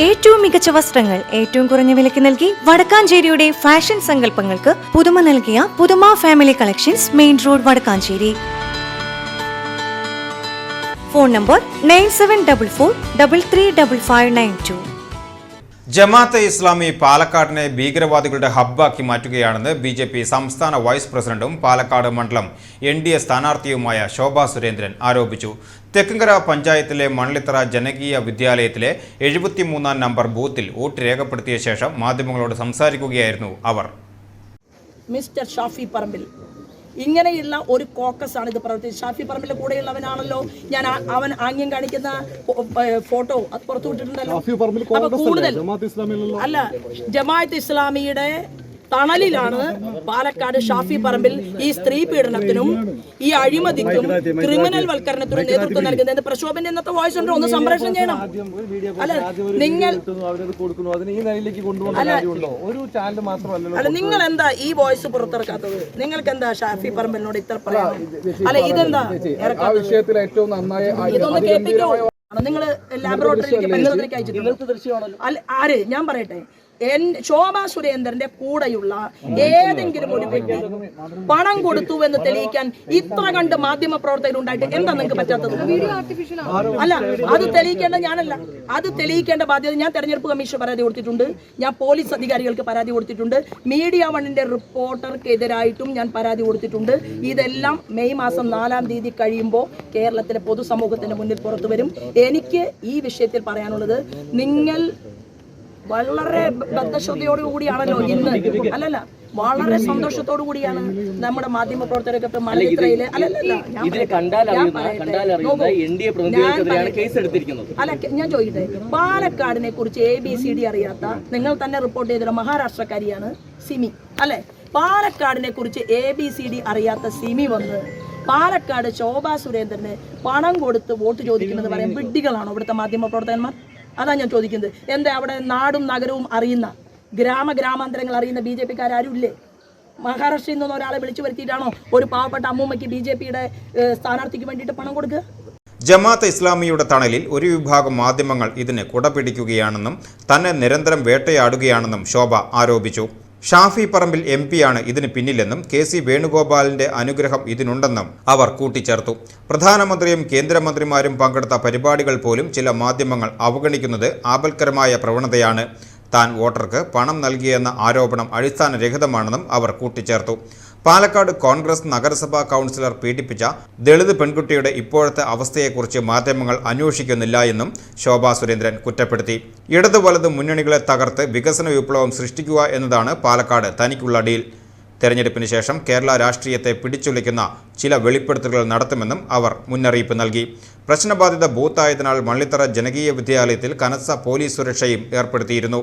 ഏറ്റവും മികച്ച വസ്ത്രങ്ങൾ ഏറ്റവും കുറഞ്ഞ വിലയ്ക്ക് നൽകി വടക്കാഞ്ചേരിയുടെ ഫാഷൻ സങ്കല്പങ്ങൾക്ക് പുതുമ നൽകിയ പുതുമ family collections, main road, Vadakkanchery. Phone number 9744335592. Jamaate Islami പാലക്കാടിനെ ഭീകരവാദികളുടെ ഹബ്ബാക്കി മാറ്റുകയാണെന്ന് BJP സംസ്ഥാന വൈസ് പ്രസിഡന്റും പാലക്കാട് മണ്ഡലം NDA സ്ഥാനാർത്ഥിയുമായ ശോഭാ സുരേന്ദ്രൻ ആരോപിച്ചു. തെക്കുംകര പഞ്ചായത്തിലെ മണലിത്തറ ജനകീയ വിദ്യാലയത്തിലെ 73-ാം നമ്പർ ബൂത്തിൽ വോട്ട് രേഖപ്പെടുത്തിയ ശേഷം മാധ്യമങ്ങളോട് സംസാരിക്കുകയായിരുന്നു അവർ. മിസ്റ്റർ ഷാഫി പറമ്പിൽ ഇങ്ങനെയുള്ള ഒരു കോക്കസ് ആണ് ഇത് പ്രവർത്തിച്ചത്. ഷാഫി പറമ്പിലെ കൂടെയുള്ളവനാണല്ലോ ഞാൻ അവൻ ആംഗ്യം കാണിക്കുന്ന ഫോട്ടോ അത് പുറത്തു വിട്ടിട്ടുണ്ടല്ലോ. അപ്പൊ കൂടുതൽ അല്ല, ജമാഅത്ത് ഇസ്ലാമിയുടെ തണലിലാണ് പാലക്കാട് ഷാഫി പറമ്പിൽ ഈ സ്ത്രീ പീഡനത്തിനും ഈ അഴിമതിക്കും ക്രിമിനൽ വൽക്കരണത്തിനും നേതൃത്വം നൽകുന്നത്. പ്രക്ഷോഭന്റെ ഇന്നത്തെ വോയിസ് ഉണ്ട്, ഒന്ന് സംപ്രേഷണം ചെയ്യണം. അല്ല നിങ്ങൾ എന്താ ഈ വോയിസ് പുറത്തിറക്കാത്തത്? നിങ്ങൾക്ക് എന്താ ഷാഫി പറമ്പിലിനോട് ഇത്ര പറയാം? അല്ല ഇതെന്താ ഇതൊന്ന് കേൾപ്പിക്കോ? നിങ്ങൾ ലാബറട്ടറിയിലേക്ക് പരിശോധനയ്ക്ക് അയച്ചിട്ടുണ്ട്. ആര്? ഞാൻ പറയട്ടെ, ശോഭാ സുരേന്ദ്രന്റെ കൂടെയുള്ള ഏതെങ്കിലും ഒരു വ്യക്തി പണം കൊടുത്തു എന്ന് തെളിയിക്കാൻ ഇത്ര കണ്ട് മാധ്യമ പ്രവർത്തകരുണ്ടായിട്ട് എന്താ നിങ്ങൾക്ക് പറ്റാത്തത്? അല്ല, അത് തെളിയിക്കേണ്ട ഞാനല്ല, അത് തെളിയിക്കേണ്ട ബാധ്യത ഞാൻ തെരഞ്ഞെടുപ്പ് കമ്മീഷൻ പരാതി കൊടുത്തിട്ടുണ്ട്, ഞാൻ പോലീസ് അധികാരികൾക്ക് പരാതി കൊടുത്തിട്ടുണ്ട്, മീഡിയ വണ്ണിന്റെ റിപ്പോർട്ടർക്കെതിരായിട്ടും ഞാൻ പരാതി കൊടുത്തിട്ടുണ്ട്. ഇതെല്ലാം മെയ് മാസം 4-ാം തീയതി കഴിയുമ്പോൾ കേരളത്തിലെ പൊതുസമൂഹത്തിന്റെ മുന്നിൽ പുറത്തു വരും. എനിക്ക് ഈ വിഷയത്തിൽ പറയാനുള്ളത്, നിങ്ങൾ വളരെ ബദ്ധശ്രദ്ധയോടുകൂടിയാണല്ലോ ഇന്ന്, അല്ലല്ല വളരെ സന്തോഷത്തോടു കൂടിയാണ് നമ്മുടെ മാധ്യമ പ്രവർത്തകരൊക്കെ മലയിത്രയില് അല്ല ഞാൻ ചോദിക്കട്ടെ, പാലക്കാടിനെ കുറിച്ച് ABCD അറിയാത്ത നിങ്ങൾ തന്നെ റിപ്പോർട്ട് ചെയ്തിട്ടുള്ള മഹാരാഷ്ട്രക്കാരിയാണ് സിമി അല്ലെ? പാലക്കാടിനെ കുറിച്ച് ABCD അറിയാത്ത സിമി വന്ന് പാലക്കാട് ശോഭാ സുരേന്ദ്രന് പണം കൊടുത്ത് വോട്ട് ചോദിക്കുന്നത് പറയാൻ വിഡ്ഢികളാണോ ഇവിടുത്തെ മാധ്യമ പ്രവർത്തകന്മാർ? അതാ ഞാൻ ചോദിക്കുന്നത്. എന്താ അവിടെ നാടും നഗരവും അറിയുന്ന, ഗ്രാമാന്തരങ്ങൾ അറിയുന്ന BJP-ക്കാരും ഇല്ലേ? മഹാരാഷ്ട്രയിൽ നിന്ന് ഒരാളെ വിളിച്ചു വരുത്തിയിട്ടാണോ ഒരു പാവപ്പെട്ട അമ്മൂമ്മയ്ക്ക് BJP-യുടെ സ്ഥാനാർത്ഥിക്ക് വേണ്ടിയിട്ട് പണം കൊടുക്കുക? ജമാഅത്തെ ഇസ്ലാമിയുടെ തണലിൽ ഒരു വിഭാഗം മാധ്യമങ്ങൾ ഇതിന് കുടപിടിക്കുകയാണെന്നും തന്നെ നിരന്തരം വേട്ടയാടുകയാണെന്നും ശോഭ ആരോപിച്ചു. ഷാഫി പറമ്പിൽ MP-യാണ് ഇതിന് പിന്നിലെന്നും KC വേണുഗോപാലിന്റെ അനുഗ്രഹം ഇതിനുണ്ടെന്നും അവർ കൂട്ടിച്ചേർത്തു. പ്രധാനമന്ത്രിയും കേന്ദ്രമന്ത്രിമാരും പങ്കെടുത്ത പരിപാടികൾ പോലും ചില മാധ്യമങ്ങൾ അവഗണിക്കുന്നത് ആപൽക്കരമായ പ്രവണതയാണ്. താൻ വോട്ടർക്ക് പണം നൽകിയെന്ന ആരോപണം അടിസ്ഥാനരഹിതമാണെന്നും അവർ കൂട്ടിച്ചേർത്തു. പാലക്കാട് കോൺഗ്രസ് നഗരസഭാ കൗൺസിലർ പീഡിപ്പിച്ച ദളിത് പെൺകുട്ടിയുടെ ഇപ്പോഴത്തെ അവസ്ഥയെക്കുറിച്ച് മാധ്യമങ്ങൾ അന്വേഷിക്കുന്നില്ല എന്നും ശോഭാ സുരേന്ദ്രൻ കുറ്റപ്പെടുത്തി. ഇടതു വലത് മുന്നണികളെ തകർത്ത് വികസന വിപ്ലവം സൃഷ്ടിക്കുക എന്നതാണ് പാലക്കാട് തനിക്കുള്ള ഡീൽ. തെരഞ്ഞെടുപ്പിന് ശേഷം കേരള രാഷ്ട്രീയത്തെ പിടിച്ചുലയ്ക്കുന്ന ചില വെളിപ്പെടുത്തലുകൾ നടത്തുമെന്നും അവർ മുന്നറിയിപ്പ് നൽകി. പ്രശ്നബാധിത ബൂത്തായതിനാൽ മണലിത്തറ ജനകീയ വിദ്യാലയത്തിൽ കനത്ത പോലീസ് സുരക്ഷയും ഏർപ്പെടുത്തിയിരുന്നു.